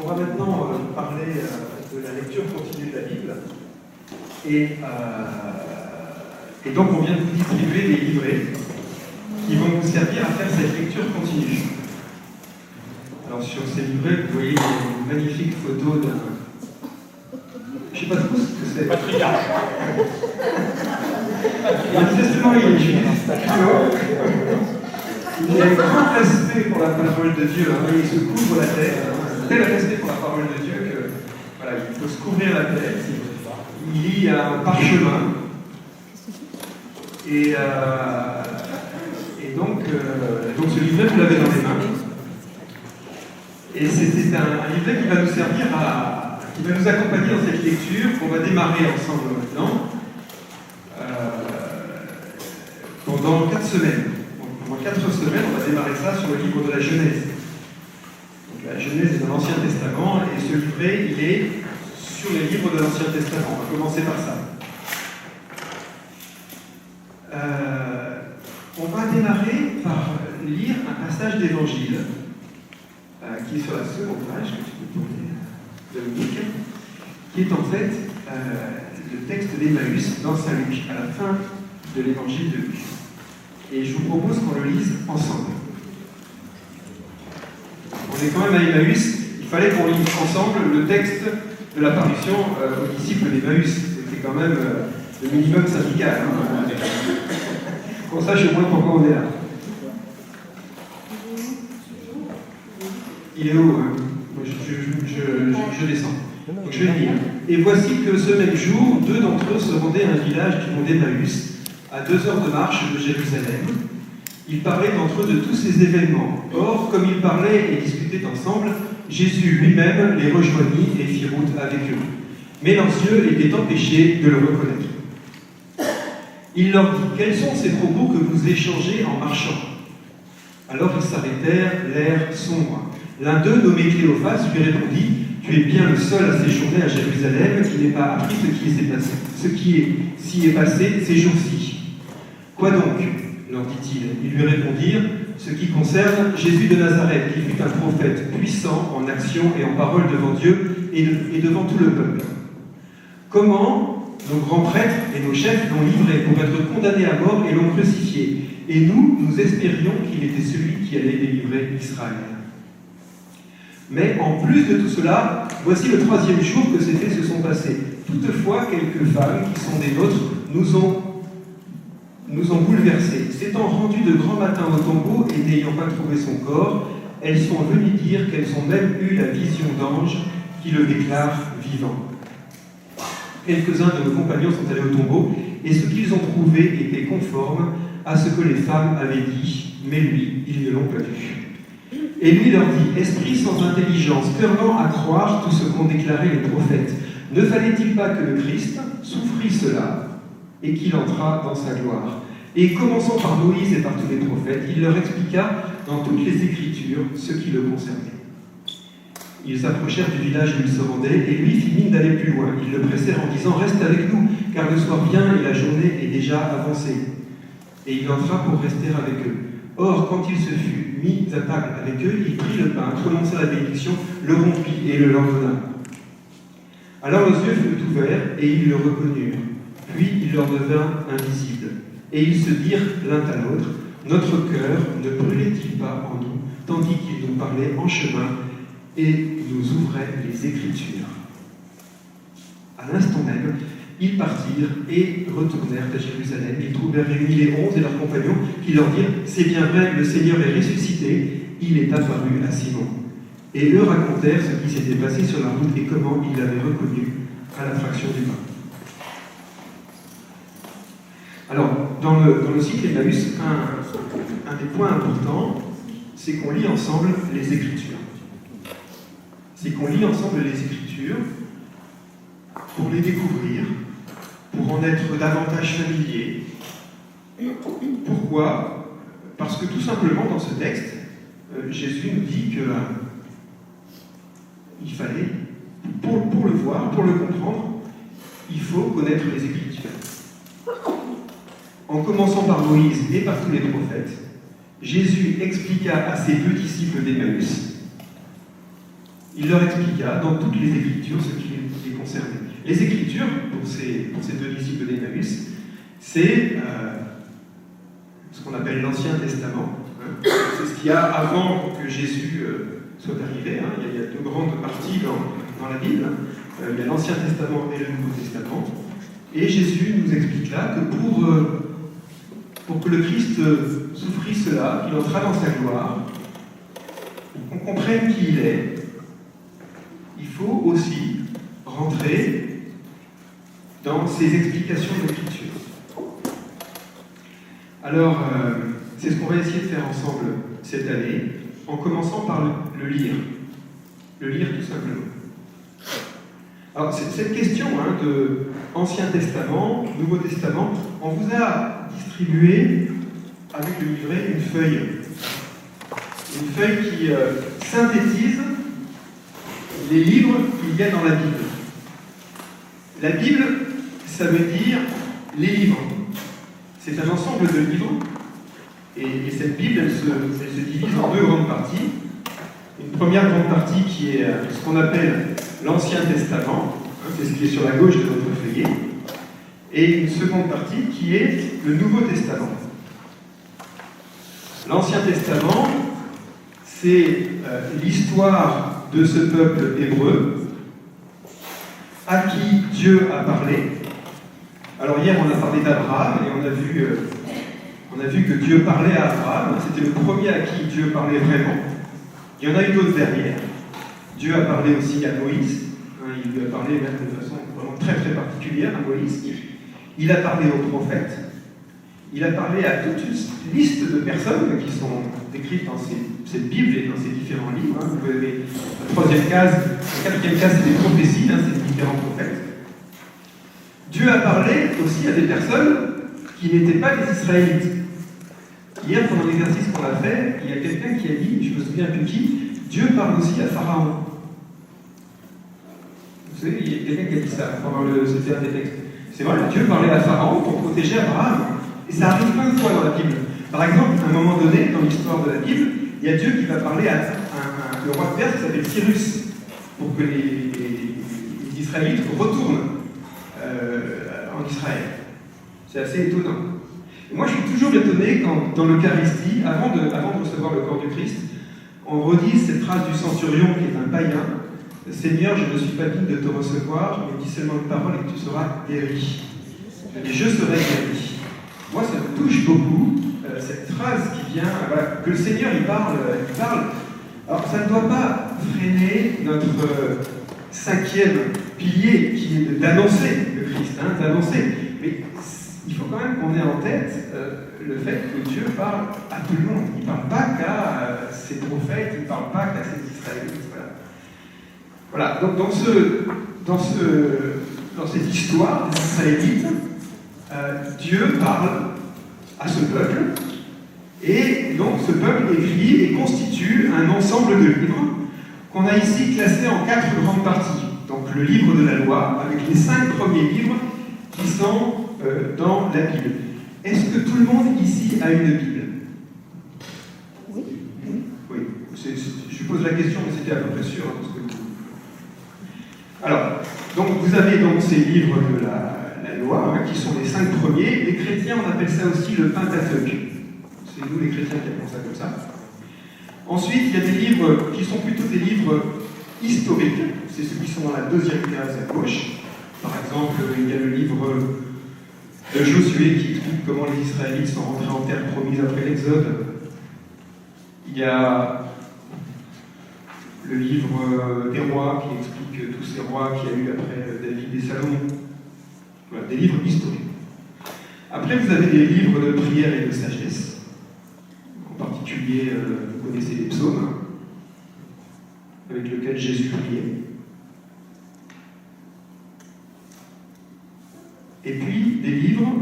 On va maintenant parler de la lecture continue de la Bible. Et donc, on vient de vous distribuer des livrets qui vont vous servir à faire cette lecture continue. Alors, sur ces livrets, vous voyez une magnifique photo d'un... Je ne sais pas trop ce que c'est. Patriarche. Manifestement, il est juif. Il a un grand respect pour la parole de Dieu. Il se couvre la tête. Tel respect pour la parole de Dieu que voilà, il faut se couvrir la tête. Il lit un parchemin. Et donc ce livret, vous l'avez dans les mains. Et c'est un livret qui va nous servir qui va nous accompagner dans cette lecture qu'on va démarrer ensemble maintenant pendant 4 semaines. Donc, pendant 4 semaines, on va démarrer ça sur le livre de la Genèse. Donc, la Genèse est dans l'Ancien Testament et ce livret, il est sur les livres de l'Ancien Testament. On va commencer par ça. On va démarrer par lire un passage d'évangile qui est sur la seconde page, que tu peux tourner, Dominique, qui est en fait le texte d'Emmaüs dans Saint Luc, à la fin de l'évangile de Luc. Et je vous propose qu'on le lise ensemble. On est quand même à Emmaüs, il fallait qu'on lise ensemble le texte de l'apparition aux disciples d'Emmaüs. C'était quand même le minimum syndical. Qu'on sache au moins pourquoi on est là. Il est haut, hein. Je descends. Donc je vais lire. Et voici que ce même jour, 2 d'entre eux se rendaient à un village du nom d'Emmaüs, à 2 heures de marche de Jérusalem. Ils parlaient entre eux de tous ces événements. Or, comme ils parlaient et discutaient ensemble, Jésus lui-même les rejoignit et fit route avec eux. Mais leurs yeux étaient empêchés de le reconnaître. Il leur dit : quels sont ces propos que vous échangez en marchant ? Alors ils s'arrêtèrent, l'air sombre. L'un d'eux, nommé Cléophas, lui répondit : tu es bien le seul à séjourner à Jérusalem qui n'ait pas appris ce qui s'y est passé ces jours-ci. Quoi donc ? Leur dit-il. Ils lui répondirent : ce qui concerne Jésus de Nazareth, qui fut un prophète puissant en action et en parole devant Dieu et devant tout le peuple. Comment nos grands prêtres et nos chefs l'ont livré pour être condamné à mort et l'ont crucifié. Et nous espérions qu'il était celui qui allait délivrer Israël. Mais en plus de tout cela, voici le 3e jour que ces faits se sont passés. Toutefois, quelques femmes qui sont des nôtres nous ont bouleversés. S'étant rendues de grand matin au tombeau et n'ayant pas trouvé son corps, elles sont venues dire qu'elles ont même eu la vision d'ange qui le déclare vivant. Quelques-uns de nos compagnons sont allés au tombeau, et ce qu'ils ont trouvé était conforme à ce que les femmes avaient dit, mais lui, ils ne l'ont pas vu. Et lui leur dit : esprit sans intelligence, purement à croire tout ce qu'ont déclaré les prophètes, ne fallait-il pas que le Christ souffrit cela, et qu'il entrât dans sa gloire ? Et commençant par Moïse et par tous les prophètes, il leur expliqua dans toutes les Écritures ce qui le concernait. Ils s'approchèrent du village où ils se rendaient, et lui fit mine d'aller plus loin. Ils le pressèrent en disant : reste avec nous, car le soir vient et la journée est déjà avancée. Et il entra pour rester avec eux. Or, quand il se fut mis à table avec eux, il prit le pain, prononça la bénédiction, le rompit et le leur donna. Alors leurs yeux furent ouverts, et ils le reconnurent. Puis il leur devint invisible. Et ils se dirent l'un à l'autre : notre cœur ne brûlait-il pas en nous, tandis qu'il nous parlait en chemin et nous ouvrait les Écritures. À l'instant même, ils partirent et retournèrent à Jérusalem. Ils trouvèrent réunis les 11 et leurs compagnons qui leur dirent : c'est bien vrai, le Seigneur est ressuscité, il est apparu à Simon. Et eux racontèrent ce qui s'était passé sur la route et comment ils l'avaient reconnu à la fraction du pain. Alors, dans le cycle Emmaüs, un des points importants, c'est qu'on lit ensemble les Écritures. C'est qu'on lit ensemble les Écritures pour les découvrir, pour en être davantage familier. Pourquoi ? Parce que tout simplement, dans ce texte, Jésus nous dit qu'il fallait, pour le voir, pour le comprendre, il faut connaître les Écritures. En commençant par Moïse et par tous les prophètes, Jésus expliqua à ses deux disciples d'Emmaüs il leur expliqua dans toutes les Écritures ce qui les concernait. Les Écritures, pour ces deux disciples d'Emmaüs, c'est ce qu'on appelle l'Ancien Testament. C'est ce qu'il y a avant que Jésus soit arrivé. Il y a deux grandes parties dans la Bible. Il y a l'Ancien Testament et le Nouveau Testament. Et Jésus nous explique là que pour que le Christ souffrit cela, qu'il entra dans sa gloire, qu'on comprenne qui il est, il faut aussi rentrer dans ces explications de l'Écriture. Alors, c'est ce qu'on va essayer de faire ensemble cette année, en commençant par le lire. Le lire tout simplement. Alors, cette question de Ancien Testament, Nouveau Testament, on vous a distribué avec le livret une feuille. Une feuille qui synthétise les livres qu'il y a dans la Bible. La Bible, ça veut dire les livres. C'est un ensemble de livres. Et cette Bible, elle se divise en deux grandes parties. Une première grande partie qui est ce qu'on appelle l'Ancien Testament, c'est ce qui est sur la gauche de votre feuillet, et une seconde partie qui est le Nouveau Testament. L'Ancien Testament, c'est l'histoire de ce peuple hébreu à qui Dieu a parlé. Alors hier, on a parlé d'Abraham et on a vu que Dieu parlait à Abraham. C'était le premier à qui Dieu parlait vraiment. Il y en a eu d'autres derrière. Dieu a parlé aussi à Moïse. Il lui a parlé même de façon vraiment très très particulière à Moïse. Il a parlé aux prophètes. Il a parlé à toute une liste de personnes qui sont décrites dans cette Bible et dans ces différents livres. Vous avez la troisième case, la quatrième case, c'est des prophéties, c'est les différents prophètes. Dieu a parlé aussi à des personnes qui n'étaient pas des Israélites. Hier, pendant l'exercice qu'on a fait, il y a quelqu'un qui a dit, je me souviens plus qui, Dieu parle aussi à Pharaon. Vous savez, il y a quelqu'un qui a dit ça pendant c'était un des textes. C'est vrai, Dieu parlait à Pharaon pour protéger Abraham. Et ça arrive plein de fois dans la Bible. Par exemple, à un moment donné, dans l'histoire de la Bible, il y a Dieu qui va parler à le roi de Perse qui s'appelle Cyrus, pour que les Israélites retournent en Israël. C'est assez étonnant. Et moi, je suis toujours étonné quand, dans l'Eucharistie, avant de recevoir le corps du Christ, on redit cette phrase du centurion qui est un païen. Seigneur, je ne suis pas digne de te recevoir, mais dis seulement une parole et que tu seras guéri. Et je serai guéri. Moi, ça me touche beaucoup, cette phrase qui vient, que le Seigneur, il parle. Alors, ça ne doit pas freiner notre cinquième pilier, qui est d'annoncer le Christ, d'annoncer. Mais il faut quand même qu'on ait en tête le fait que Dieu parle à tout le monde. Il ne parle pas qu'à ses prophètes, il ne parle pas qu'à ses Israélites. Voilà, donc dans cette histoire des Israélites, Dieu parle à ce peuple, et donc ce peuple écrit et constitue un ensemble de livres qu'on a ici classés en 4 grandes parties. Donc le livre de la loi, avec les 5 premiers livres qui sont dans la Bible. Est-ce que tout le monde ici a une Bible? Oui. Oui. Je pose la question, mais c'était à peu près sûr. Parce que... Alors, donc vous avez donc ces livres de la loi, qui sont les 5 premiers. Les chrétiens, on appelle ça aussi le Pentateuque. C'est nous les chrétiens qui appelons ça comme ça. Ensuite, il y a des livres qui sont plutôt des livres historiques. C'est ceux qui sont dans la deuxième case à gauche. Par exemple, il y a le livre de Josué qui explique comment les Israélites sont rentrés en terre promise après l'Exode. Il y a le livre des rois qui explique tous ces rois qu'il y a eu après David et Salomon. Voilà, des livres historiques. Après, vous avez des livres de prière et de sagesse. En particulier, vous connaissez les psaumes, avec lesquels Jésus priait. Et puis, des livres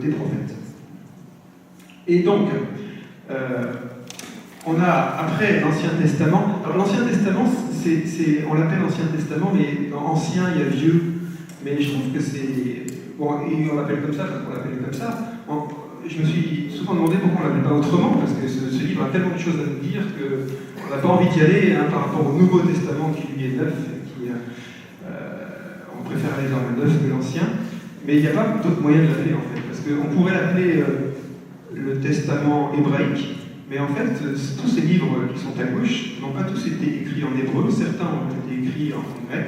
des prophètes. Et donc, on a, après l'Ancien Testament, alors l'Ancien Testament, on l'appelle Ancien Testament, mais dans Ancien, il y a Vieux, mais je trouve que c'est... Bon, et on l'appelle comme ça, parce qu'on l'appelle comme ça. Je me suis souvent demandé pourquoi on ne l'appelait pas autrement, parce que ce livre a tellement de choses à nous dire qu'on n'a pas envie d'y aller par rapport au Nouveau Testament qui lui est neuf, et qui, on préfère aller dans le neuf que l'ancien. Mais il n'y a pas d'autre moyen de l'appeler en fait, parce qu'on pourrait l'appeler le Testament hébraïque, mais en fait, tous ces livres qui sont à gauche n'ont pas tous été écrits en hébreu, certains ont été écrits en grec,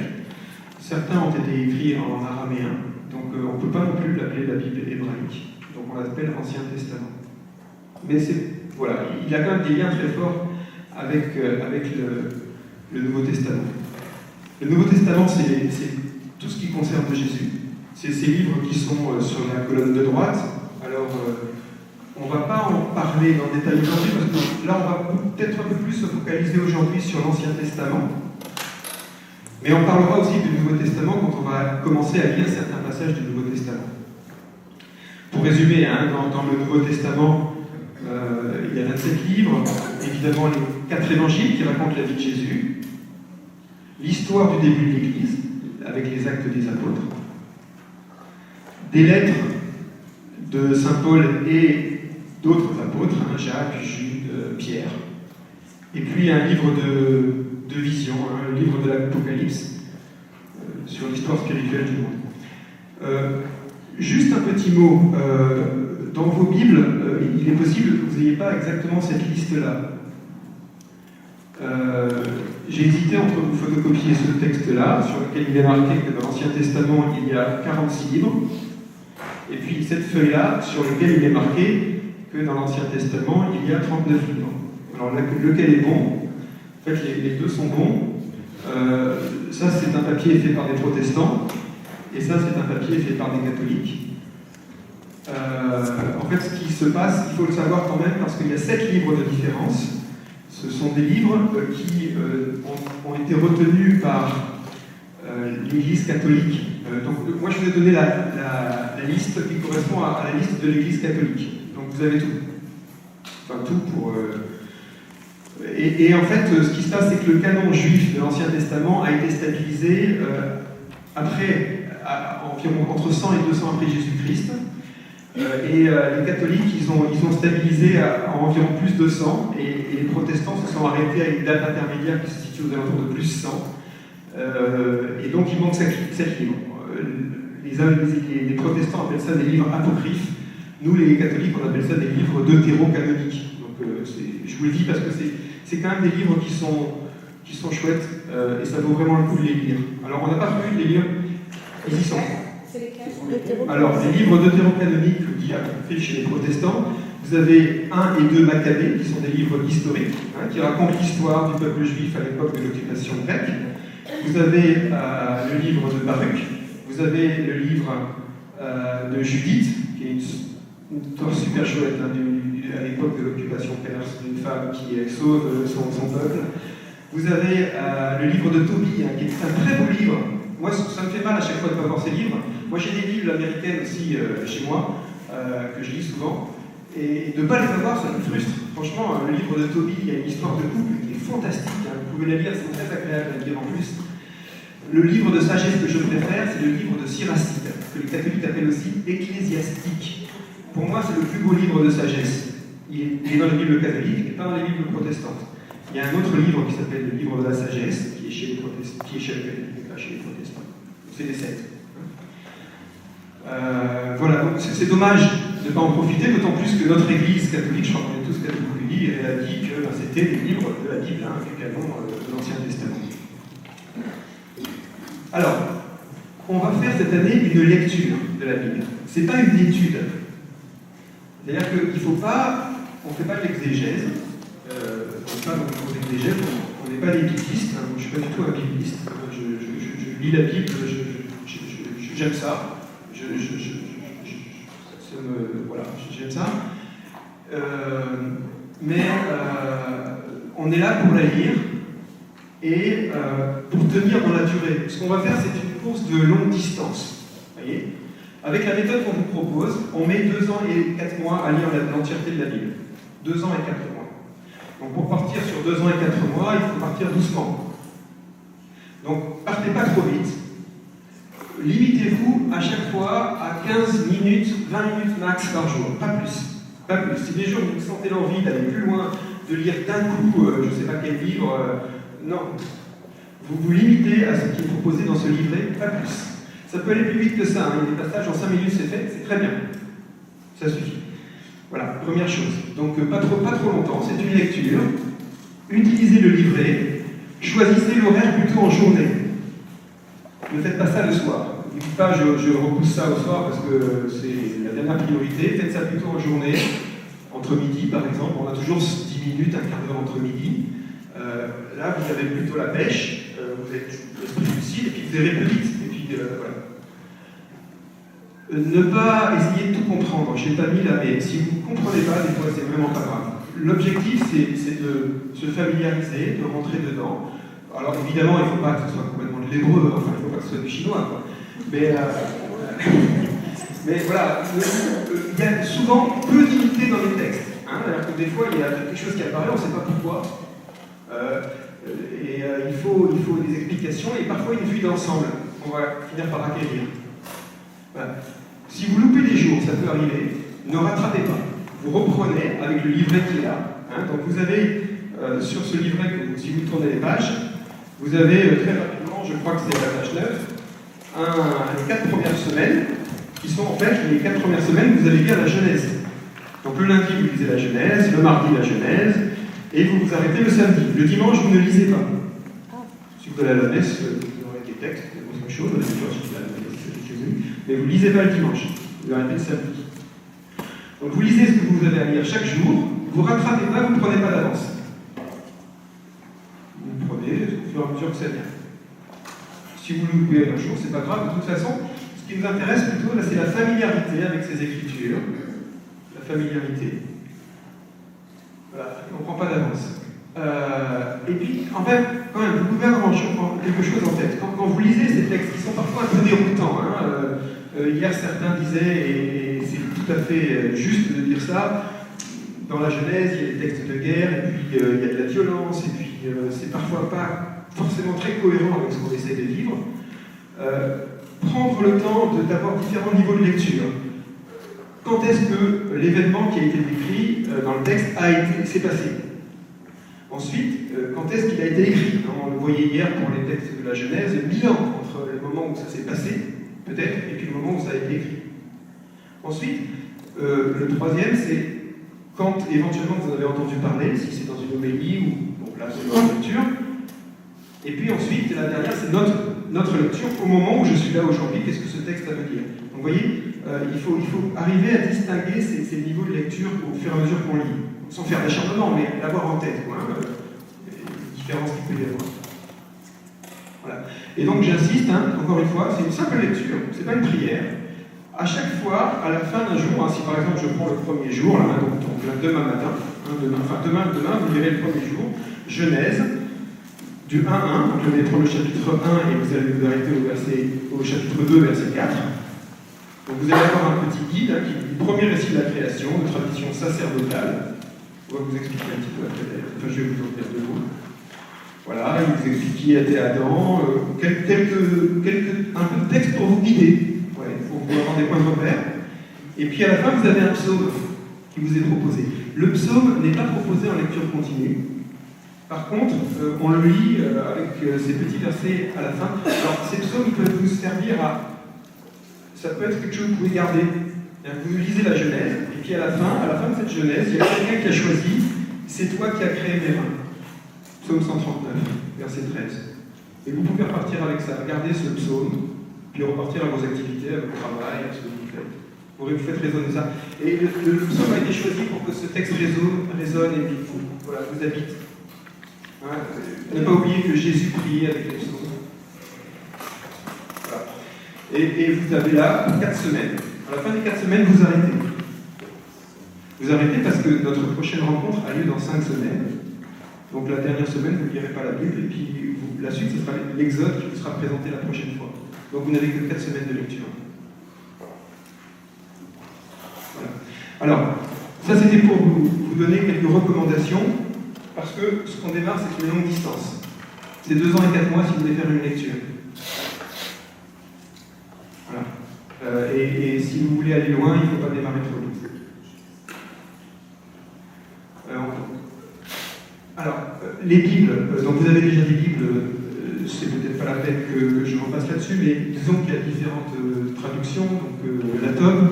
certains ont été écrits en araméen, donc on ne peut pas non plus l'appeler la Bible hébraïque, donc on l'appelle Ancien Testament. Mais voilà, il y a quand même des liens très forts avec le Nouveau Testament. Le Nouveau Testament, c'est tout ce qui concerne Jésus. C'est ces livres qui sont sur la colonne de droite. Alors, on ne va pas en parler dans le détail aujourd'hui, parce que là, on va peut-être un peu plus se focaliser aujourd'hui sur l'Ancien Testament. Mais on parlera aussi du Nouveau Testament quand on va commencer à lire certains passages du Nouveau Testament. Pour résumer, dans le Nouveau Testament, il y a 27 livres, évidemment les 4 évangiles qui racontent la vie de Jésus, l'histoire du début de l'Église, avec les actes des apôtres, des lettres de Saint Paul et d'autres apôtres, Jacques, Jude, Pierre, et puis un livre de vision, le livre de l'Apocalypse, sur l'histoire spirituelle du monde. Juste un petit mot, dans vos Bibles, il est possible que vous n'ayez pas exactement cette liste-là. J'ai hésité entre vous photocopier ce texte-là, sur lequel il est marqué que dans l'Ancien Testament, il y a 46 livres, et puis cette feuille-là, sur laquelle il est marqué que dans l'Ancien Testament, il y a 39 livres. Alors lequel est bon? En fait, les deux sont bons. Ça, c'est un papier fait par des protestants, et ça, c'est un papier fait par des catholiques. En fait, ce qui se passe, il faut le savoir quand même, parce qu'il y a 7 livres de différence. Ce sont des livres qui ont été retenus par l'Église catholique. Donc, moi, je vous ai donné la liste qui correspond à la liste de l'Église catholique. Donc, vous avez tout. Enfin, tout pour... Et en fait, ce qui se passe, c'est que le canon juif de l'Ancien Testament a été stabilisé après, environ entre 100 et 200 après Jésus-Christ. Et les catholiques, ils ont stabilisé à environ plus de 100, et les protestants se sont arrêtés à une date intermédiaire qui se situe aux alentours de plus 100. Et donc il manque 7 livres. Les protestants appellent ça des livres apocryphes. Nous, les catholiques, on appelle ça des livres deutérocanoniques. Donc je vous le dis parce que c'est quand même des livres qui sont chouettes, et ça vaut vraiment le coup de les lire. Alors on n'a pas pu les lire, ils y sont. Alors, les livres deutérocanoniques dit apocryphes chez les protestants, vous avez 1 et 2 Maccabées, qui sont des livres historiques, qui racontent l'histoire du peuple juif à l'époque de l'occupation grecque. Vous avez le livre de Baruch, vous avez le livre de Judith, qui est une histoire super chouette à l'époque de l'occupation perse, d'une femme qui sauve son peuple. Vous avez le livre de Tobie, qui est un très beau livre. Moi, ça me fait mal à chaque fois de ne pas voir ces livres. Moi, j'ai des Bibles américaines aussi chez moi, que je lis souvent, et de ne pas les avoir, ça me frustre. Franchement, le livre de Tobie, il y a une histoire de couple qui est fantastique, vous pouvez la lire, c'est très agréable à lire en plus. Le livre de sagesse que je préfère, c'est le livre de Siracide, que les catholiques appellent aussi ecclésiastique. Pour moi, c'est le plus beau livre de sagesse. Il est dans les Bibles catholiques et pas dans les Bibles protestantes. Il y a un autre livre qui s'appelle le livre de la sagesse, qui est chez les protestants, qui est chez les protestants. C'est les 7. Voilà, donc c'est dommage de ne pas en profiter, d'autant plus que notre Église catholique, je crois qu'on est tous catholiques unis, elle a dit que c'était des livres de la Bible, du canon de l'Ancien Testament. Alors, on va faire cette année une lecture de la Bible. C'est pas une étude. C'est-à-dire qu'il ne faut pas, on ne fait pas de l'exégèse, on ne fait pas d'exégèse, on n'est pas des biblistes, je ne suis pas du tout un bibliste. Je lis la Bible, j'aime ça. Voilà, j'aime ça. Mais on est là pour la lire et pour tenir dans la durée. Ce qu'on va faire, c'est une course de longue distance. Voyez, avec la méthode qu'on vous propose, on met 2 ans et 4 mois à lire l'entièreté de la Bible. 2 ans et 4 mois. Donc pour partir sur 2 ans et 4 mois, il faut partir doucement. Donc partez pas trop vite. Limitez-vous à chaque fois à 15 minutes, 20 minutes max par jour, pas plus. Pas plus. Si des jours vous sentez l'envie d'aller plus loin, de lire d'un coup, je ne sais pas quel livre, non. Vous vous limitez à ce qui est proposé dans ce livret, pas plus. Ça peut aller plus vite que ça, hein. Il y a des passages en 5 minutes, c'est fait, c'est très bien. Ça suffit. Voilà, première chose. Donc pas trop longtemps, c'est une lecture. Utilisez le livret. Choisissez l'horaire plutôt en journée. Ne faites pas ça le soir. Ne dites pas je repousse ça au soir parce que c'est la dernière priorité. Faites ça plutôt en journée, entre midi par exemple. On a toujours 10 minutes, un quart d'heure entre midi. Là, vous avez plutôt la pêche, vous êtes l'esprit lucide et puis vous irez plus vite. Et puis voilà. Ne pas essayer de tout comprendre. Je n'ai pas mis là, mais si vous ne comprenez pas, des fois, c'est vraiment pas grave. L'objectif, c'est de se familiariser, de rentrer dedans. Alors évidemment, il ne faut pas que ce soit complètement de l'hébreu, enfin, il ne faut pas que ce soit du chinois, quoi. Mais voilà, il y a souvent peu d'unité dans les textes. Hein, alors que des fois, il y a quelque chose qui apparaît, on ne sait pas pourquoi. Il faut des explications et parfois une vue d'ensemble. On va finir par acquérir. Voilà. Si vous loupez des jours, ça peut arriver, ne rattrapez pas. Vous reprenez avec le livret qui est là. Hein, donc vous avez sur ce livret, si vous tournez les pages, vous avez très rapidement, je crois que c'est la page 9, les 4 premières semaines, qui sont en fait les 4 premières semaines, vous allez lire la Genèse. Donc le lundi, vous lisez la Genèse, le mardi, la Genèse, et vous vous arrêtez le samedi. Le dimanche, vous ne lisez pas. Si vous allez à la messe, vous aurez des textes, autre chose, mais vous ne lisez pas le dimanche, vous arrêtez le samedi. Donc vous lisez ce que vous avez à lire chaque jour, vous ne rattrapez pas, vous ne prenez pas d'avance. Vous prenez au fur et à mesure que ça vient. Si vous loupez un jour, c'est pas grave, de toute façon, ce qui nous intéresse plutôt, là, c'est la familiarité avec ces écritures. La familiarité. Voilà, on ne prend pas d'avance. Et puis, en fait, quand même, vous pouvez avoir quelque chose en tête. Quand vous lisez ces textes qui sont parfois un peu déroutants, hein, hier certains disaient, et c'est tout à fait juste de dire ça, dans la Genèse, il y a des textes de guerre, et puis il y a de la violence, et puis c'est parfois pas forcément très cohérent avec ce qu'on essaie de vivre. Prendre le temps d'avoir différents niveaux de lecture. Quand est-ce que l'événement qui a été décrit dans le texte s'est passé? Ensuite, quand est-ce qu'il a été écrit? On le voyait hier pour les textes de la Genèse, le bilan entre le moment où ça s'est passé, peut-être, et puis le moment où ça a été écrit. Ensuite, le troisième, c'est quand éventuellement vous en avez entendu parler, si c'est dans une homélie ou donc là c'est une lecture. Et puis ensuite, la dernière, c'est notre lecture au moment où je suis là aujourd'hui, qu'est-ce que ce texte a à me dire. Donc vous voyez, il faut arriver à distinguer ces niveaux de lecture au fur et à mesure qu'on lit. Sans faire d'acharnement, mais l'avoir en tête, quoi, les différences qu'il peut y avoir. Voilà. Et donc j'insiste, hein, encore une fois, c'est une simple lecture, c'est pas une prière. À chaque fois, à la fin d'un jour, hein, si par exemple je prends le premier jour, là, donc demain matin, demain, vous lirez le premier jour, Genèse, du 1 à 1, donc je vais prendre le chapitre 1 et vous allez vous arrêter au chapitre 2, verset 4. Donc vous allez avoir un petit guide hein, qui dit le premier récit de la création, de tradition sacerdotale. On va vous expliquer un petit peu après d'ailleurs. Enfin, je vais vous en dire deux mots. Voilà, il vous explique qui était Adam, un peu de texte pour vous guider, pour vous avoir des points de repère. Et puis à la fin, vous avez un psaume qui vous est proposé. Le psaume n'est pas proposé en lecture continue. Par contre, on le lit avec ces petits versets à la fin. Alors, ces psaumes peuvent vous servir à... Ça peut être quelque chose que vous pouvez garder. Vous lisez la Genèse, et puis à la fin de cette Genèse, il y a quelqu'un qui a choisi, c'est toi qui as créé mes mains. Psaume 139, verset 13. Et vous pouvez repartir avec ça, garder ce psaume, puis repartir à vos activités, à votre travail, à ce que vous faites. Vous faites résonner ça. Et le psaume a été choisi pour que ce texte résonne et vous habite. Hein, ne pas oublier que Jésus priait avec les psaumes. Voilà. Et vous avez là 4 semaines. À la fin des 4 semaines, vous arrêtez. Vous arrêtez parce que notre prochaine rencontre a lieu dans 5 semaines. Donc la dernière semaine, vous ne lirez pas la Bible, et puis la suite, ce sera l'Exode qui vous sera présenté la prochaine fois. Donc vous n'avez que 4 semaines de lecture. Voilà. Alors, ça c'était pour vous donner quelques recommandations, parce que ce qu'on démarre, c'est une longue distance. C'est 2 ans et 4 mois si vous voulez faire une lecture. Voilà. Et si vous voulez aller loin, il ne faut pas démarrer trop vite. Alors, les Bibles, donc vous avez déjà des Bibles, c'est peut-être pas la peine que je repasse là-dessus, mais disons qu'il y a différentes traductions, donc la TOB,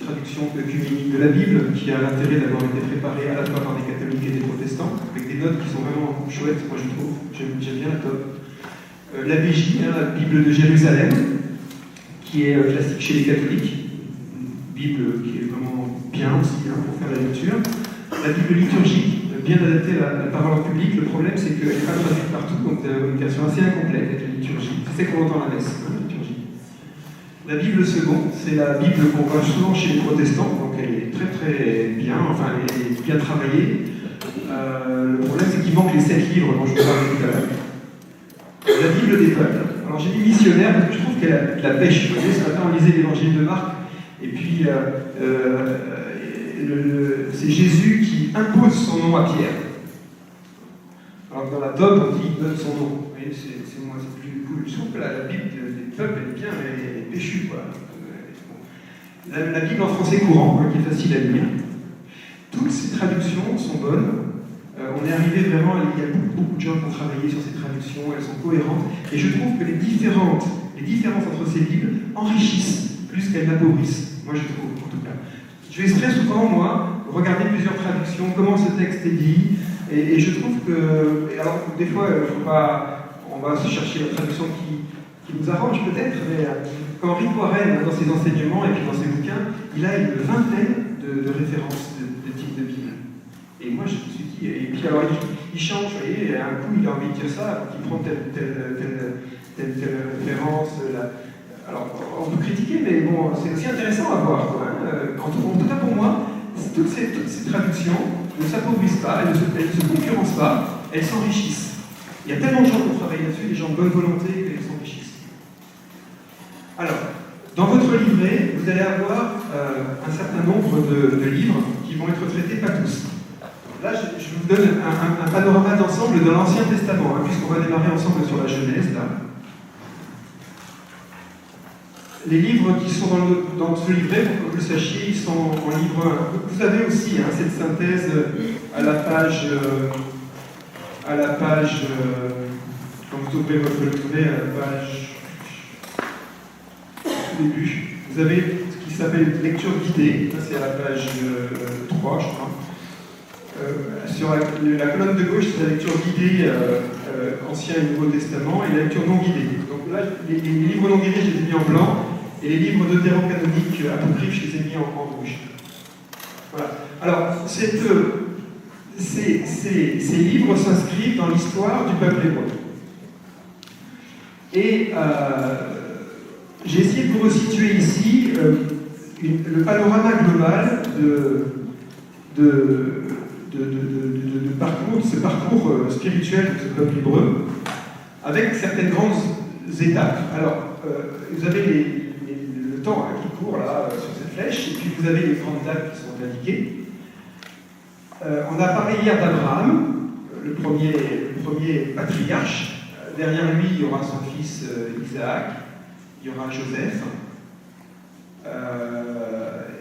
traduction œcuménique de la Bible, qui a l'intérêt d'avoir été préparée à la fois par des catholiques et des protestants, avec des notes qui sont vraiment chouettes, moi je trouve, j'aime bien la TOB. La BJ, la Bible de Jérusalem, qui est classique chez les catholiques, une Bible qui est vraiment bien aussi pour faire la lecture. La Bible liturgique, bien adaptée à la parole en public. Le problème, c'est qu'elle n'est pas traduite partout, donc une version assez incomplète avec la liturgie. C'est qu'on entend la messe, la liturgie. La Bible seconde, c'est la Bible qu'on voit souvent chez les protestants, donc elle est très très bien, enfin elle est bien travaillée. Le problème, c'est qu'il manque les 7 livres dont je vous parlais tout à l'heure. La Bible des peuples. Alors j'ai dit missionnaire parce que je trouve qu'elle a de la pêche. Vous voyez, ce matin, on lisait l'évangile de Marc, et puis c'est Jésus qui impose son nom à Pierre. Alors que dans la TOB, on dit il donne son nom. Vous voyez, c'est plus cool. Je trouve que la Bible des peuples, elle est bien, elle est péchue, quoi. La Bible en français courant, qui est facile à lire. Toutes ces traductions sont bonnes. On est arrivé vraiment, il y a beaucoup de gens qui ont travaillé sur ces traductions, elles sont cohérentes, et je trouve que les différences entre ces Bibles enrichissent plus qu'elles n'appauvrissent. Moi, je trouve, en tout cas. Je vais très souvent, moi, regarder plusieurs traductions, comment ce texte est dit, et je trouve que, et alors, des fois, on va se chercher la traduction qui nous arrange peut-être, mais quand Rick Warren, dans ses enseignements et puis dans ses bouquins, il a une vingtaine de références de types de Bible. Et moi, je me suis dit, et puis alors, il change, vous voyez, et un coup, il a envie de dire ça, il prend telle référence. Alors, on peut critiquer, mais bon, c'est aussi intéressant à voir, quoi, hein. En tout cas, pour moi, toutes ces traductions ne s'appauvrissent pas, elles ne se concurrencent pas, elles s'enrichissent. Il y a tellement de gens qui ont travaillé là-dessus, des gens de bonne volonté, qu'elles s'enrichissent. Alors, dans votre livret, vous allez avoir un certain nombre de livres qui vont être traités, pas tous. Là, je vous donne un panorama d'ensemble de l'Ancien Testament, puisqu'on va démarrer ensemble sur la Genèse, là. Les livres qui sont dans ce livret, pour que vous le sachiez, ils sont en livre 1. Vous avez aussi cette synthèse à la page quand vous ouvrez votre livret, à la page au début, vous avez ce qui s'appelle lecture guidée, ça c'est à la page 3, je crois. Sur la colonne de gauche, c'est la lecture guidée Ancien et Nouveau Testament, et la lecture non guidée. Donc là, les livres non guidés, je les ai mis en blanc, et les livres deutérocanoniques apocryphes, je les ai mis en rouge. Voilà. Alors, ces livres s'inscrivent dans l'histoire du peuple hébreu. Et j'ai essayé de vous resituer ici le panorama global de ce parcours spirituel de ce peuple hébreu, avec certaines grandes étapes. Alors, vous avez le temps qui court là sur cette flèche, et puis vous avez les grandes dates qui sont indiquées. On a parlé hier d'Abraham, le premier patriarche. Derrière lui, il y aura son fils Isaac, il y aura Joseph.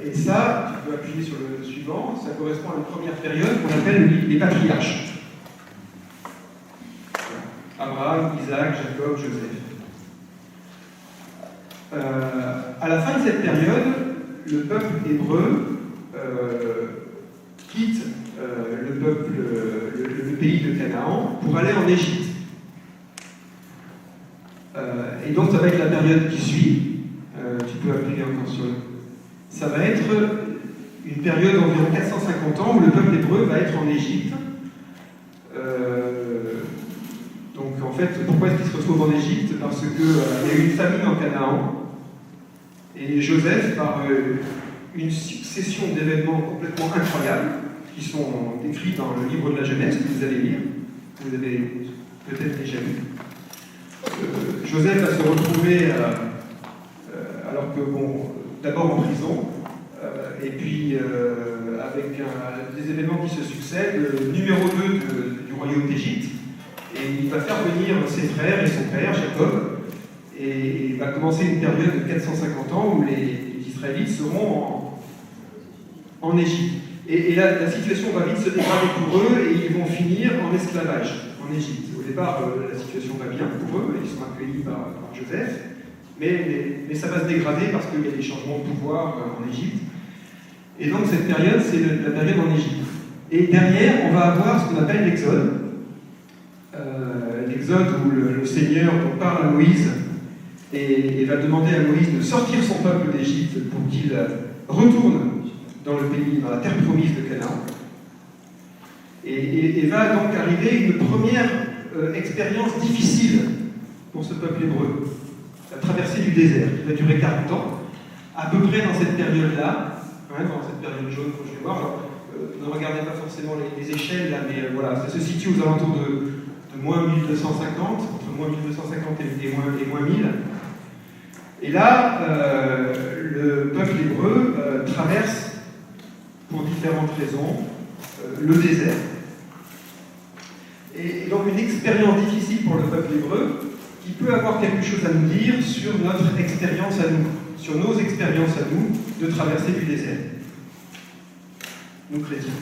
Et ça, tu peux appuyer sur le suivant, ça correspond à une première période qu'on appelle les patriarches. Abraham, Isaac, Jacob, Joseph. À la fin de cette période, le peuple hébreu quitte le pays de Canaan pour aller en Égypte. Et donc ça va être la période qui suit. Tu peux appuyer encore sur le... Ça va être une période d'environ 450 ans où le peuple hébreu va être en Égypte. Donc en fait, pourquoi est-ce qu'il se retrouve en Égypte? Parce qu'il y a eu une famine en Canaan. Et Joseph, par une succession d'événements complètement incroyables, qui sont décrits dans le livre de la Genèse, que vous allez lire, que vous avez peut-être déjà lu. Joseph va se retrouver, alors que, bon, d'abord en prison, et puis avec des événements qui se succèdent, numéro 2 du royaume d'Égypte, et il va faire venir ses frères et son père, Jacob, et il va commencer une période de 450 ans où les Israélites seront en Égypte. Et là, la situation va vite se dégrader pour eux et ils vont finir en esclavage en Égypte. Au départ, la situation va bien pour eux, ils sont accueillis par Joseph, mais ça va se dégrader parce qu'il y a des changements de pouvoir en Égypte. Et donc cette période, c'est la période en Égypte. Et derrière, on va avoir ce qu'on appelle l'Exode. L'Exode où le Seigneur parle à Moïse et va demander à Moïse de sortir son peuple d'Égypte pour qu'il retourne dans le pays, dans la terre promise de Canaan. Et va donc arriver une première expérience difficile pour ce peuple hébreu, la traversée du désert, qui va durer 40 ans, à peu près dans cette période-là, dans cette période jaune que je vais voir. Alors, ne regardez pas forcément les échelles, là, mais voilà, ça se situe aux alentours de moins 1250, entre moins 1250 et moins 1000. Et là, le peuple hébreu traverse, pour différentes raisons, le désert. Et donc une expérience difficile pour le peuple hébreu qui peut avoir quelque chose à nous dire sur notre expérience à nous, sur nos expériences à nous de traverser du désert. Nous chrétiens.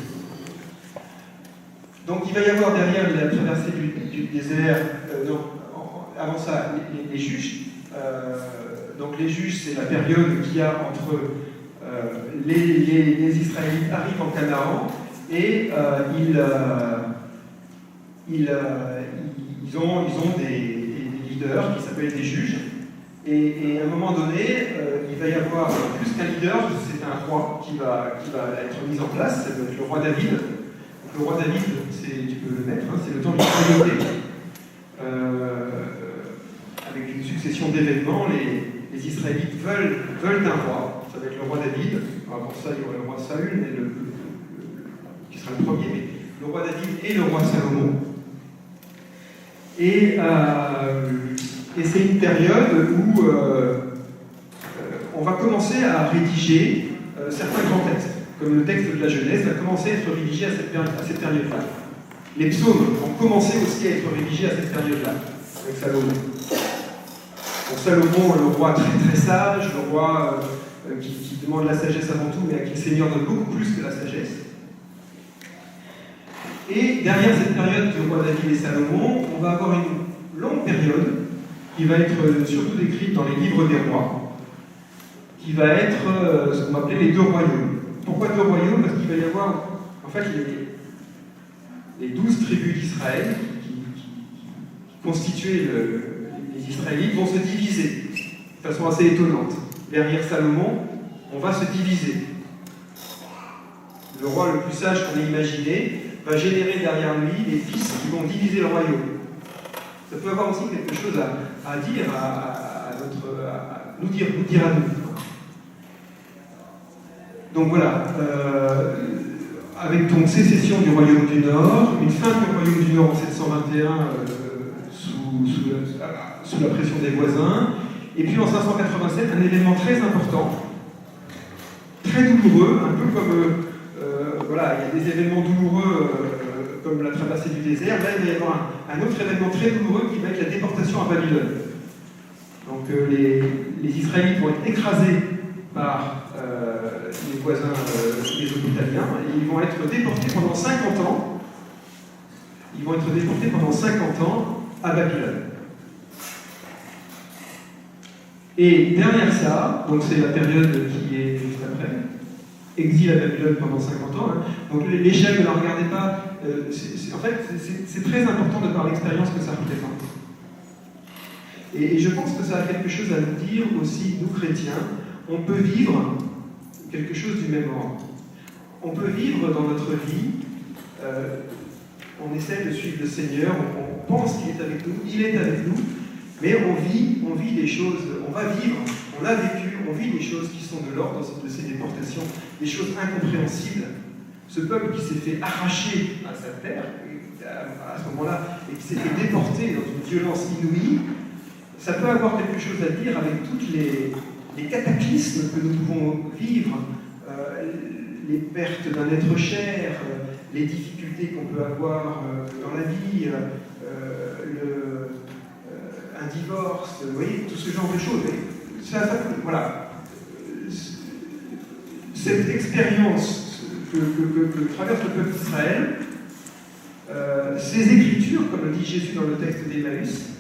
Donc il va y avoir derrière la traversée du désert, avant ça, les juges. Donc les juges, c'est la période qu'il y a entre les Israélites arrivent en Canaan et ils ont des leaders qui s'appellent des juges. Et à un moment donné, il va y avoir plus qu'un leader, c'est un roi qui va être mis en place, ça va être le roi David. Donc, le roi David, tu peux le mettre, c'est le temps de l'Israélité. Avec une succession d'événements, les Israélites veulent un roi, ça va être le roi David. Avant ça, il y aurait le roi Saül, qui sera le premier, mais le roi David et le roi Salomon. Et c'est une période où on va commencer à rédiger certains grands textes, comme le texte de la Genèse va commencer à être rédigé à cette période-là. Les psaumes vont commencer aussi à être rédigés à cette période-là, avec Salomon. Pour Salomon, le roi très très sage, le roi qui demande la sagesse avant tout, mais à qui le Seigneur donne beaucoup plus que la sagesse. Et derrière cette période du roi David et Salomon, on va avoir une longue période qui va être surtout décrite dans les livres des rois, qui va être ce qu'on va appeler les deux royaumes. Pourquoi deux royaumes? Parce qu'il va y avoir, en fait, les 12 tribus d'Israël qui constituaient les Israélites vont se diviser de façon assez étonnante. Derrière Salomon, on va se diviser. Le roi le plus sage qu'on ait imaginé va générer derrière lui des fils qui vont diviser le royaume. Ça peut avoir aussi quelque chose à dire à nous dire à nous. Donc voilà, avec donc sécession du royaume du Nord, une fin du royaume du Nord en 721 sous la pression des voisins, et puis en 587, un événement très important, très douloureux, un peu comme voilà, il y a des événements douloureux comme la traversée du désert. Là, il va y avoir un autre événement très douloureux qui va être la déportation à Babylone. Donc les Israélites vont être écrasés par les voisins mésopotamiens et ils vont être déportés pendant 50 ans. Ils vont être déportés pendant 50 ans à Babylone. Et derrière ça, donc c'est la période qui est juste après, exil à Babylone pendant 50 ans. Hein. Donc l'échelle, ne la regardez pas. En fait, c'est très important de par l'expérience que ça représente. Et je pense que ça a quelque chose à nous dire aussi, nous chrétiens. On peut vivre quelque chose du même ordre. On peut vivre dans notre vie, on essaie de suivre le Seigneur, on pense qu'il est avec nous, il est avec nous, mais on vit des choses, on va vivre, on a vécu, on vit des choses qui sont de l'ordre de ces déportations, des choses incompréhensibles. Ce peuple qui s'est fait arracher à sa terre, à ce moment-là, et qui s'est fait déporter dans une violence inouïe, ça peut avoir quelque chose à dire avec toutes les cataclysmes que nous pouvons vivre, les pertes d'un être cher, les difficultés qu'on peut avoir dans la vie, un divorce, vous voyez, tout ce genre de choses. Voilà. Cette expérience que traverse le peuple d'Israël, ces écritures, comme le dit Jésus dans le texte d'Emmaüs,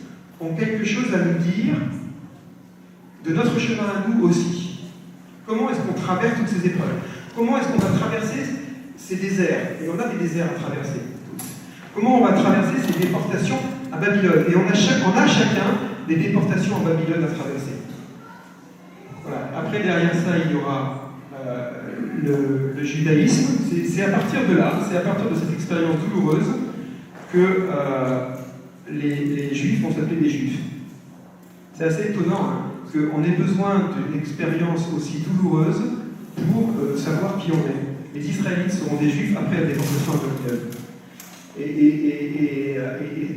ont quelque chose à nous dire de notre chemin à nous aussi. Comment est-ce qu'on traverse toutes ces épreuves? Comment est-ce qu'on va traverser ces déserts? Et on a des déserts à traverser tous. Comment on va traverser ces déportations à Babylone? Et on a chacun des déportations à Babylone à traverser. Voilà. Après, derrière ça, il y aura le judaïsme. C'est à partir de là, c'est à partir de cette expérience douloureuse que les juifs vont s'appeler des juifs. C'est assez étonnant, hein, qu'on ait besoin d'une expérience aussi douloureuse pour savoir qui on est. Les Israélites seront des juifs après la déportation à Babylone.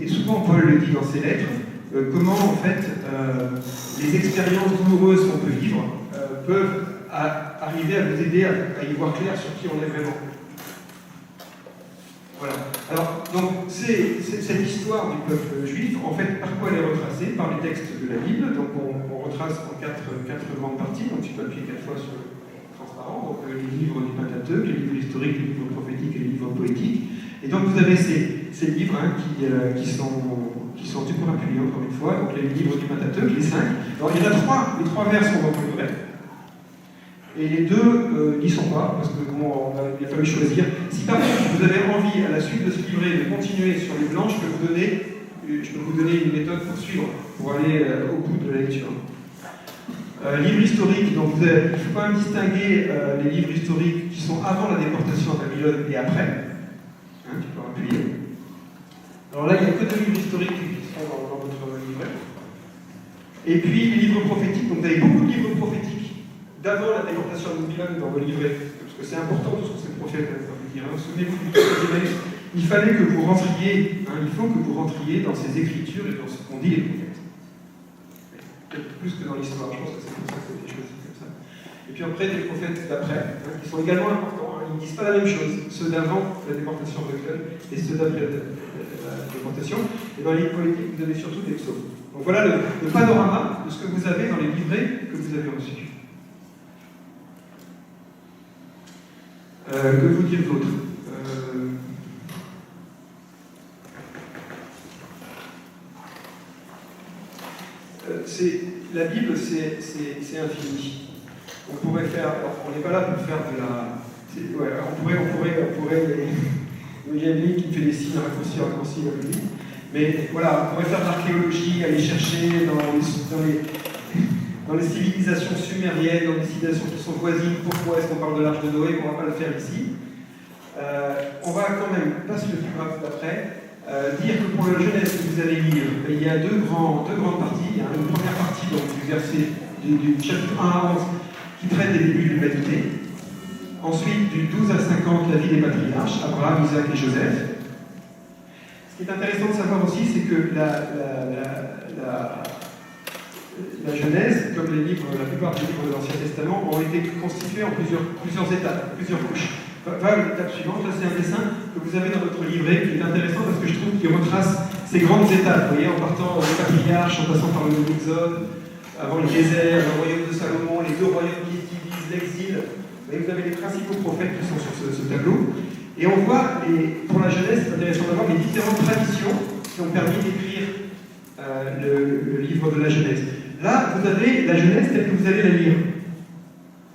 Et souvent, Paul le dit dans ses lettres, comment en fait les expériences douloureuses qu'on peut vivre peuvent arriver à vous aider à y voir clair sur qui on est vraiment. Voilà. Alors, donc, c'est cette histoire du peuple juif, en fait, par quoi elle est retracée? Par les textes de la Bible. Donc, on retrace en quatre grandes parties. Donc, tu peux appuyer 4 fois sur le transparent. Donc, les livres du Pentateuque, les livres historiques, les livres prophétiques et les livres poétiques. Et donc, vous avez ces livres hein, qui sont, tu peux appuyer encore une fois, donc les livres du Pentateuque, les 5. Alors, il y en a 3, les 3 vers sont dans le livret. Et les 2 n'y sont pas, parce que il a fallu choisir. Si par contre vous avez envie, à la suite de ce livret, de continuer sur les blancs, je peux vous donner une méthode pour suivre, pour aller au bout de la lecture. Livres historiques, donc il faut quand même distinguer les livres historiques qui sont avant la déportation à Babylone et après. Hein, tu peux appuyer. Alors là, il n'y a que 2 livres historiques qui sont dans votre livret. Et puis les livres prophétiques, donc vous avez beaucoup de livres prophétiques d'avant la déportation à Babylone dans vos livrets, parce que c'est important tout ce que ces prophètes peuvent dire. Souvenez-vous du texte d'Emmaüs, il fallait que vous rentriez, il faut que vous rentriez dans ces écritures et dans ce qu'ont dit les prophètes. Peut-être plus que dans l'histoire, je pense que c'est pour ça que ça a été choisi comme ça. Et puis après, les prophètes d'après, qui sont également importants, ils ne disent pas la même chose, ceux d'avant la déportation à Babylone et ceux d'après la déportation. Et dans les livres poétiques, vous avez surtout des psaumes. Donc voilà le panorama de ce que vous avez dans les livrets que vous avez reçus. Que vous dire d'autre? La Bible, c'est infini. On pourrait faire, alors, on n'est pas là pour faire de la... on pourrait il y a lui qui me fait des signes raccourcis la Bible. Mais voilà, on pourrait faire de l'archéologie, aller chercher dans les civilisations sumériennes, dans les civilisations qui sont voisines, pourquoi est-ce qu'on parle de l'arche de Noé, on ne va pas le faire ici. On va quand même, pas sur le paragraphe d'après, dire que pour la Genèse que vous allez lire, il y a deux grandes parties. Il y a une première partie donc, du verset du chapitre 1 à 11 qui traite des débuts de l'humanité. Ensuite, du 12 à 50, la vie des patriarches, Abraham, Isaac et Joseph. Ce qui est intéressant de savoir aussi, c'est que la Genèse, comme la plupart des livres de l'Ancien Testament, ont été constitués en plusieurs étapes, plusieurs couches. Va l'étape suivante, là c'est un dessin que vous avez dans votre livret qui est intéressant parce que je trouve qu'il retrace ces grandes étapes, vous voyez, en partant des patriarches, en passant par le Exode, avant le désert, le royaume de Salomon, les 2 royaumes qui divisent, l'exil. Vous avez les principaux prophètes qui sont sur ce tableau. Et on voit, pour la Genèse, c'est intéressant d'avoir les différentes traditions qui ont permis d'écrire le livre de la Genèse. Là, vous avez la Genèse telle que vous allez la lire,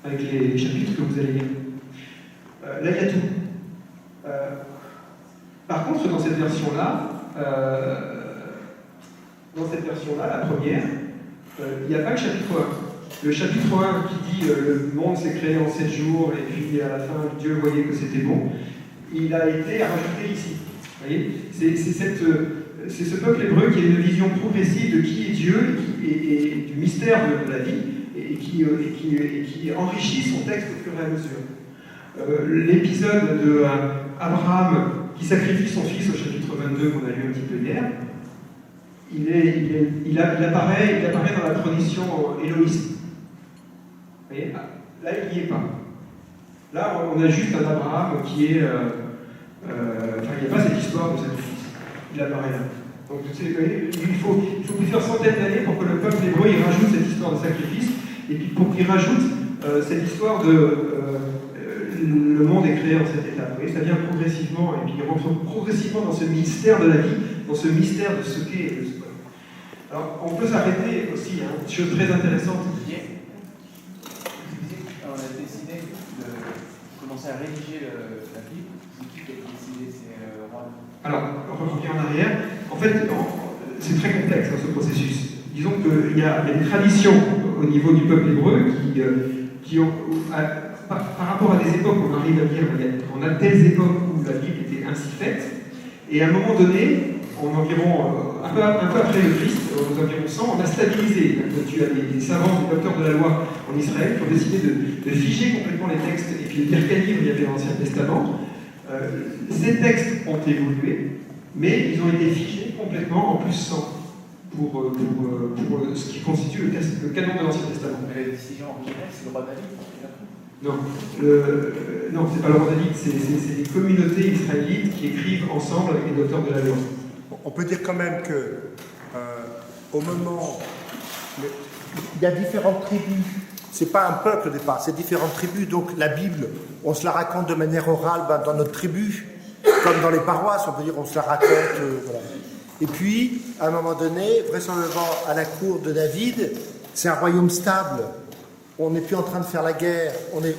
avec les chapitres que vous allez lire. Là, il y a tout. Par contre, dans cette version-là, la première, il n'y a pas le chapitre 1. Le chapitre 1 qui dit le monde s'est créé en 7 jours et puis à la fin, Dieu voyait que c'était bon, il a été rajouté ici. Vous voyez, c'est ce peuple hébreu qui a une vision progressive de qui est Dieu et du mystère de la vie et qui enrichit son texte au fur et à mesure. L'épisode de Abraham qui sacrifie son fils au chapitre 22 qu'on a lu un petit peu hier, il apparaît dans la tradition élohiste. Vous voyez, là, il n'y est pas. Là, on a juste un Abraham qui est... il n'y a pas cette histoire de sacrifice. Il apparaît là. Donc, il faut plusieurs centaines d'années pour que le peuple hébreu il rajoute cette histoire de sacrifice, et puis pour qu'il rajoute cette histoire de... le le monde est créé en cette étape. Vous voyez, ça vient progressivement, et puis il rentre progressivement dans ce mystère de la vie, dans ce mystère de ce qu'est le sport. Alors, on peut s'arrêter aussi, hein, une chose très intéressante. On a décidé de commencer à rédiger la Bible. C'est qui a décidé? C'est Roi? Alors, on revient en arrière. En fait, c'est très complexe, hein, ce processus. Disons qu'il y a des traditions au niveau du peuple hébreu qui ont, par rapport à des époques où on arrive à dire, on a telles époques où la Bible était ainsi faite, et à un moment donné, un peu après le Christ, aux environs 100, on a stabilisé. Tu as des savants, des docteurs de la loi en Israël qui ont décidé de figer complètement les textes et puis de dire quel livre il y avait dans l'Ancien Testament. Ces textes ont évolué, mais ils ont été figés complètement en plus 100 pour ce qui constitue le canon de l'Ancien Testament. Mais la décision originelle, c'est le roi David. Non, non, c'est pas le roi David, c'est des communautés israélites qui écrivent ensemble avec les docteurs de la loi. On peut dire quand même que au moment, il y a différentes tribus. C'est pas un peuple au départ, c'est différentes tribus. Donc la Bible, on se la raconte de manière orale dans notre tribu, comme dans les paroisses. On peut dire on se la raconte. Voilà. Et puis, à un moment donné, vraisemblablement à la cour de David, c'est un royaume stable. On n'est plus en train de faire la guerre. On est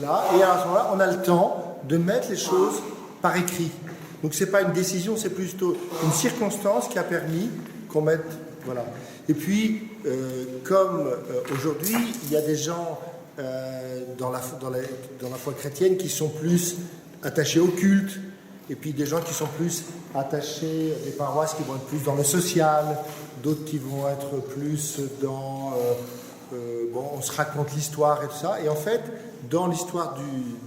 là. Et à ce moment-là, on a le temps de mettre les choses par écrit. Donc c'est pas une décision, c'est plutôt une circonstance qui a permis qu'on mette, voilà. Et puis, comme aujourd'hui, il y a des gens dans la foi chrétienne qui sont plus attachés au culte, et puis des gens qui sont plus attachés, des paroisses qui vont être plus dans le social, d'autres qui vont être plus dans, on se raconte l'histoire et tout ça. Et en fait, dans l'histoire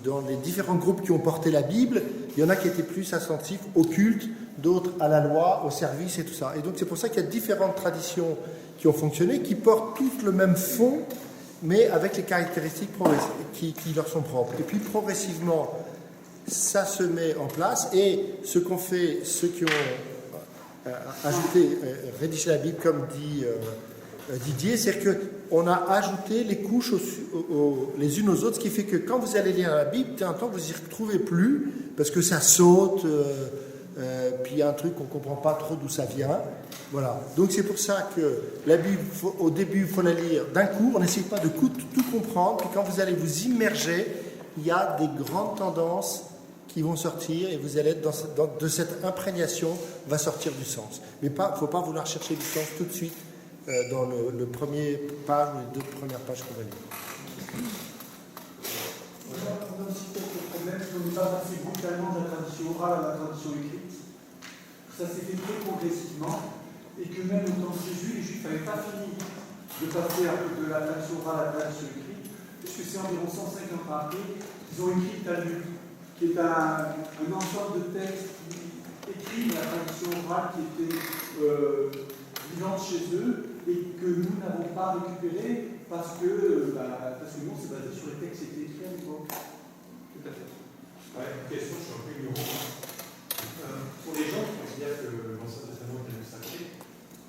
dans les différents groupes qui ont porté la Bible, il y en a qui étaient plus attentifs au culte, d'autres à la loi, au service et tout ça. Et donc c'est pour ça qu'il y a différentes traditions qui ont fonctionné, qui portent toutes le même fond, mais avec les caractéristiques qui leur sont propres. Et puis progressivement, ça se met en place, et ce qu'ont fait ceux qui ont rédigé la Bible, comme dit Didier, c'est qu'on a ajouté les couches les unes aux autres, ce qui fait que quand vous allez lire la Bible, d'un temps vous n'y retrouvez plus, parce que ça saute, puis il y a un truc qu'on ne comprend pas trop d'où ça vient. Voilà. Donc c'est pour ça que la Bible, au début, il faut la lire d'un coup, on n'essaye pas de tout comprendre, puis quand vous allez vous immerger, il y a des grandes tendances qui vont sortir, et vous allez être de cette imprégnation va sortir du sens. Mais il ne faut pas vouloir chercher du sens tout de suite dans le premier page ou les deux premières pages qu'on va lire. On a aussi quelques problèmes, on n'est pas passé brutalement de la tradition orale à la tradition écrite. Ça s'est fait très progressivement, et que même au temps de Jésus, les Juifs n'avaient pas fini de passer de la tradition orale à la tradition écrite, puisque c'est environ 150 ans après qu'ils ont écrit le Talmud, qui est un ensemble de textes écrits dans la tradition orale qui était vivante chez eux, et que nous n'avons pas récupéré parce que nous, on s'est basé sur les textes qui étaient écrits à l'époque. Tout à fait. Ouais, question, je suis un peu ignorant. Pour les gens qui considèrent que l'Ancien Testament est un livre sacré,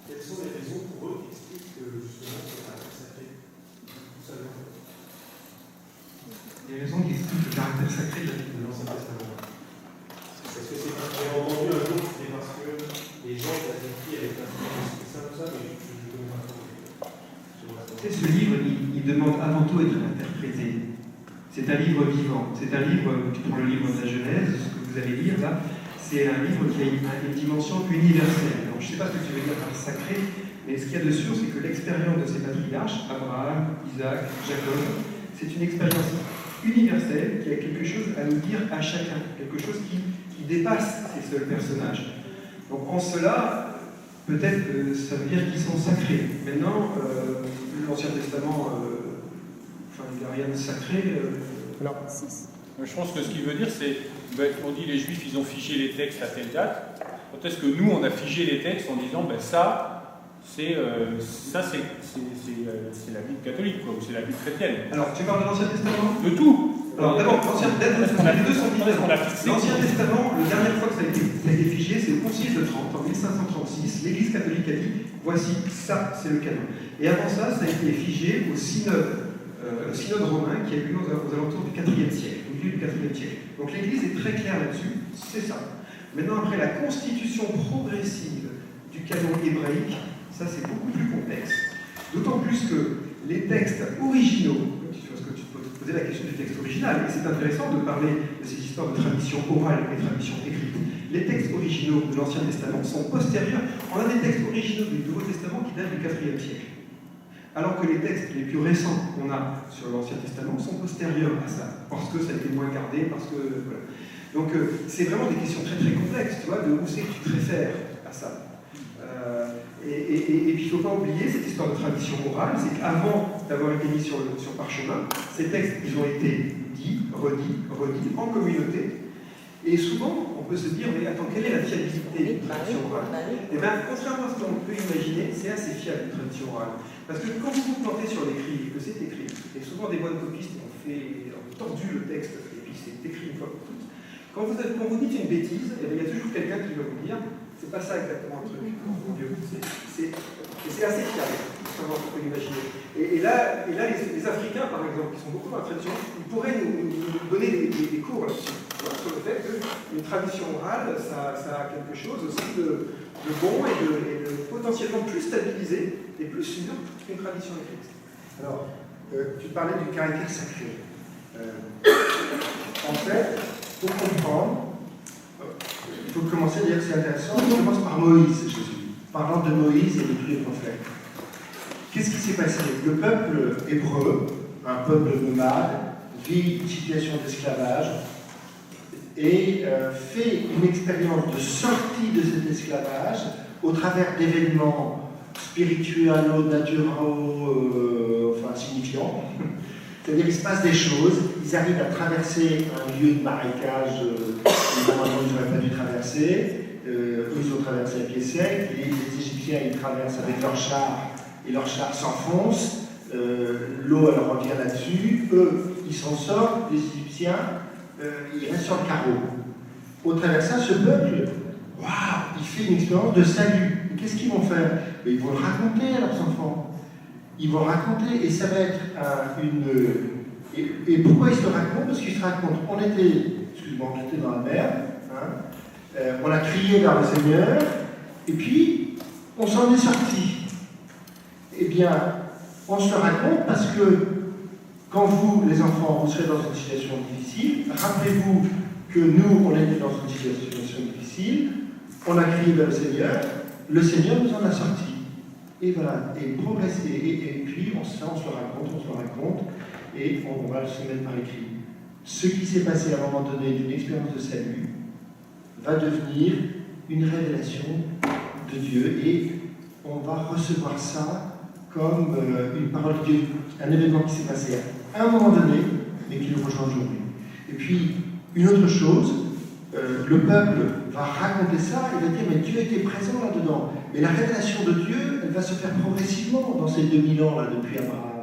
quelles sont les raisons pour eux qui expliquent que justement c'est un livre sacré? Tout ça, Il y a des raisons qui expliquent le caractère sacré de l'Ancien Testament. Est-ce que c'est parce que j'ai entendu un jour que c'est parce que les gens qui ont écrit avec l'influence, c'est ça ou ça, mais je ne connais pas trop. Ce livre, il demande avant tout à être interprété. C'est un livre vivant. C'est un livre, tu prends le livre de la Genèse, ce que vous allez lire là, c'est un livre qui a une dimension universelle. Donc, je ne sais pas ce que tu veux dire par sacré, mais ce qu'il y a de sûr, c'est que l'expérience de ces patriarches, Abraham, Isaac, Jacob, c'est une expérience universelle qui a quelque chose à nous dire à chacun, quelque chose qui dépasse ces seuls personnages. Donc en cela, peut-être que ça veut dire qu'ils sont sacrés. Maintenant, l'Ancien Testament, il n'y a rien de sacré. Non. Je pense que ce qu'il veut dire, c'est, on dit les Juifs, ils ont figé les textes à telle date. Quand est-ce que nous, on a figé les textes en disant, ça, c'est la Bible catholique, quoi, ou c'est la Bible chrétienne. Alors, tu parles de l'Ancien Testament? De tout. Alors d'abord, l'Ancien Testament, les deux sont différents. L'Ancien Testament, la dernière fois que ça a été figé, c'est le Concile de Trente, en 1536. L'Église catholique a dit, voici, ça, c'est le canon. Et avant ça a été figé au synode romain qui a eu lieu aux alentours du IVe siècle. Donc milieu du IVe siècle. Donc l'Église est très claire là-dessus, c'est ça. Maintenant, après la constitution progressive du canon hébraïque, ça c'est beaucoup plus complexe. D'autant plus que les textes originaux, parce que tu peux te poser la question du texte original, et c'est intéressant de parler de ces histoires de tradition orale et de tradition écrite. Les textes originaux de l'Ancien Testament sont postérieurs. On a des textes originaux du Nouveau Testament qui datent du IVe siècle. Alors que les textes les plus récents qu'on a sur l'Ancien Testament sont postérieurs à ça, parce que ça a été moins gardé, parce que... Voilà. Donc c'est vraiment des questions très très complexes, tu vois, de où c'est que tu te réfères à ça. Et puis il ne faut pas oublier cette histoire de tradition orale, c'est qu'avant d'avoir été mis sur parchemin, ces textes, ils ont été dits, redits en communauté, et souvent on peut se dire, mais attends, quelle est la fiabilité d'une tradition orale? Eh bien, contrairement à ce qu'on peut imaginer, c'est assez fiable une tradition orale. Parce que quand vous vous plantez sur l'écrit, et que c'est écrit, et souvent des bonnes copistes ont tordu le texte, et puis c'est écrit une fois pour toutes, quand vous dites une bêtise, eh bien, il y a toujours quelqu'un qui va vous dire, c'est pas ça exactement le truc, mon Dieu. C'est assez fiable, comment on peut l'imaginer. Et là les Africains, par exemple, qui sont beaucoup dans la tradition, ils pourraient nous donner des cours là-dessus, sur le fait qu'une tradition orale, ça a quelque chose aussi de bon et de potentiellement plus stabilisé et plus sûr qu'une tradition écrite. Alors, tu parlais du caractère sacré. En fait, pour comprendre, il faut commencer à dire que c'est intéressant. On commence par Moïse, Jésus, parlant de Moïse et de tous les prophètes. Qu'est-ce qui s'est passé? Le peuple hébreu, un peuple nomade, vit une situation d'esclavage et fait une expérience de sortie de cet esclavage au travers d'événements spirituels, naturels, enfin signifiants. C'est-à-dire qu'il se passe des choses, ils arrivent à traverser un lieu de marécage que normalement ils n'auraient pas dû traverser, eux ils ont traversé à pied sec, les Égyptiens ils traversent avec leurs chars et leurs chars s'enfoncent, l'eau elle revient là-dessus, eux ils s'en sortent, les Égyptiens ils restent sur le carreau. Au travers de ça, ce peuple, waouh, il fait une expérience de salut. Qu'est-ce qu'ils vont faire? Ils vont le raconter à leurs enfants. Ils vont raconter, et ça va être Et pourquoi ils se racontent? Parce qu'ils se racontent. On était dans la mer, hein, on a crié vers le Seigneur, et puis on s'en est sorti. Eh bien, on se le raconte parce que quand vous, les enfants, vous serez dans une situation difficile, rappelez-vous que nous, on était dans une situation difficile, on a crié vers le Seigneur nous en a sortis. Et voilà, et progresser, et puis on se le raconte, et on va se mettre par écrit. Ce qui s'est passé à un moment donné d'une expérience de salut va devenir une révélation de Dieu, et on va recevoir ça comme une parole de Dieu, un événement qui s'est passé à un moment donné, mais qui nous rejoint aujourd'hui. Et puis, une autre chose, le peuple va raconter ça et va dire, mais Dieu était présent là-dedans. Mais la révélation de Dieu, elle va se faire progressivement dans ces 2000 ans, là, depuis Abraham.